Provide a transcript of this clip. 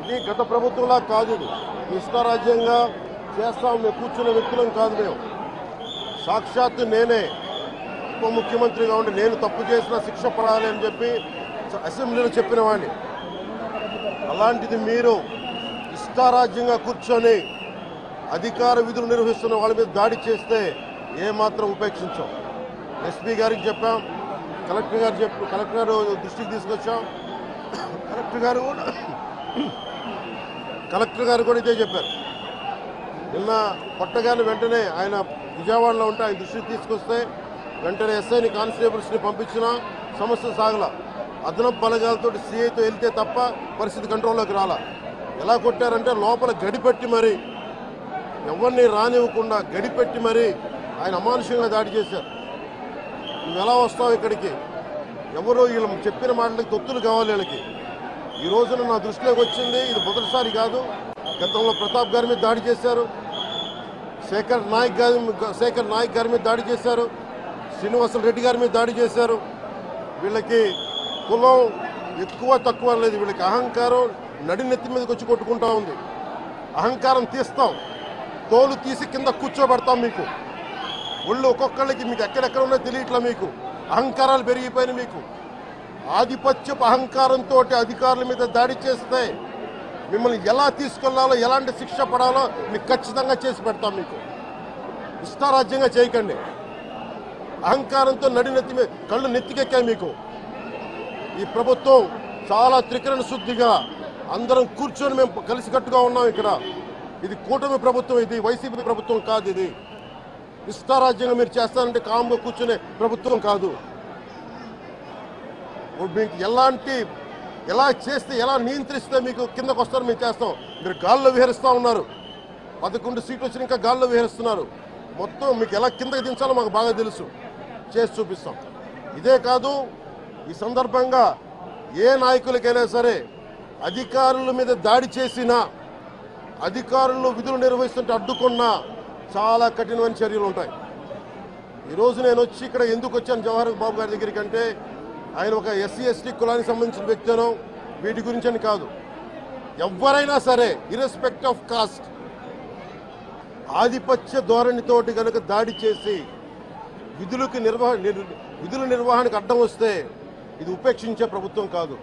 ఇది గత ప్రభుత్వంలా కాదు. ఇది ఇష్టారాజ్యంగా చేస్తాం మేము కూర్చున్న వ్యక్తులం కాదు. మేము సాక్షాత్తు నేనే ఉప ముఖ్యమంత్రిగా ఉండి నేను తప్పు చేసిన శిక్ష పడాలి అని చెప్పి అసెంబ్లీలో చెప్పిన వాడిని. అలాంటిది మీరు ఇష్టారాజ్యంగా కూర్చొని అధికార విధులు నిర్వహిస్తున్న వాళ్ళ మీద దాడి చేస్తే ఏమాత్రం ఉపేక్షించాం. ఎస్పీ గారికి చెప్పాం, కలెక్టర్ గారు దృష్టికి తీసుకొచ్చాం. కలెక్టర్ గారు కూడా ఇదే చెప్పారు. నిన్న కొట్టగానే వెంటనే ఆయన విజయవాడలో ఉంటే ఆయన దృష్టికి తీసుకొస్తే వెంటనే ఎస్ఐని కానిస్టేబుల్స్ని పంపించిన సమస్య సాగల. అదనపు బలగాలతో సిఐతో వెళ్తే తప్ప పరిస్థితి కంట్రోల్లోకి రాలా. ఎలా కొట్టారంటే లోపల గడిపెట్టి మరి ఎవరిని రానివ్వకుండా గడిపెట్టి మరి ఆయన అమానుషంగా దాడి చేశారు. నువ్వు ఎలా వస్తావు ఇక్కడికి? ఎవరో వీళ్ళు చెప్పిన మాటలకి తొత్తులు కావాలి వీళ్ళకి. ఈ రోజున నా దృష్టిలోకి వచ్చింది, ఇది మొదటిసారి కాదు. గతంలో ప్రతాప్ గారి మీద దాడి చేశారు, శేఖర్ నాయక్ గారి మీద దాడి చేశారు, శ్రీనివాస రెడ్డి గారి మీద దాడి చేశారు. వీళ్ళకి కులం ఎక్కువ తక్కువ లేదు. వీళ్ళకి అహంకారం నడినెత్తి మీదకి వచ్చి కొట్టుకుంటా ఉంది. అహంకారం తీస్తాం, తోలు తీసి కింద కూర్చోబెడతాం. మీకు ఒళ్ళు ఒక్కొక్కళ్ళకి మీకు ఎక్కడెక్కడ ఉన్నో తెలియట్లా. మీకు అహంకారాలు పెరిగిపోయినాయి. మీకు ఆధిపత్యపు అహంకారంతో అధికారుల మీద దాడి చేస్తే మిమ్మల్ని ఎలా తీసుకెళ్లాలో, ఎలాంటి శిక్ష పడాలో మీకు ఖచ్చితంగా చేసి పెడతాం. మీకు ఇష్టారాజ్యంగా చేయకండి. అహంకారంతో నడినెత్తి మీద కళ్ళు నెత్తికెక్కాయి. మీకు ఈ ప్రభుత్వం చాలా త్రికరణ శుద్ధిగా అందరం కూర్చొని మేము కలిసికట్టుగా ఉన్నాం. ఇక్కడ ఇది కూటమి ప్రభుత్వం, ఇది వైసీపీ ప్రభుత్వం కాదు. ఇది ఇష్టారాజ్యంగా మీరు చేస్తారంటే కామ్గా కూర్చునే ప్రభుత్వం కాదు. మీకు ఎలా చేస్తే, ఎలా నియంత్రిస్తే మీకు కిందకు వస్తారో మేము చేస్తాం. మీరు గాల్లో విహరిస్తూ ఉన్నారు. 11 సీట్లు వచ్చి ఇంకా గాల్లో విహరిస్తున్నారు. మొత్తం మీకు ఎలా కిందకి దించాలో మాకు బాగా తెలుసు. చేసి చూపిస్తాం. ఇదే కాదు, ఈ సందర్భంగా ఏ నాయకులకైనా సరే అధికారుల మీద దాడి చేసినా, అధికారులు విధులు నిర్వహిస్తుంటే అడ్డుకున్నా చాలా కఠినమైన చర్యలు ఉంటాయి. ఈరోజు నేను వచ్చి ఇక్కడ ఎందుకు వచ్చాను జవహర్ బాబు గారి దగ్గరికి అంటే, ఆయన ఒక ఎస్సీ ఎస్టీ కులానికి సంబంధించిన వ్యక్తినో వీటి గురించి అని కాదు. ఎవరైనా సరే ఇర్రెస్పెక్ట్ ఆఫ్ కాస్ట్ ఆధిపత్య ధోరణితోటి కనుక దాడి చేసి విధుల నిర్వహణకు అడ్డం వస్తే ఇది ఉపేక్షించే ప్రభుత్వం కాదు.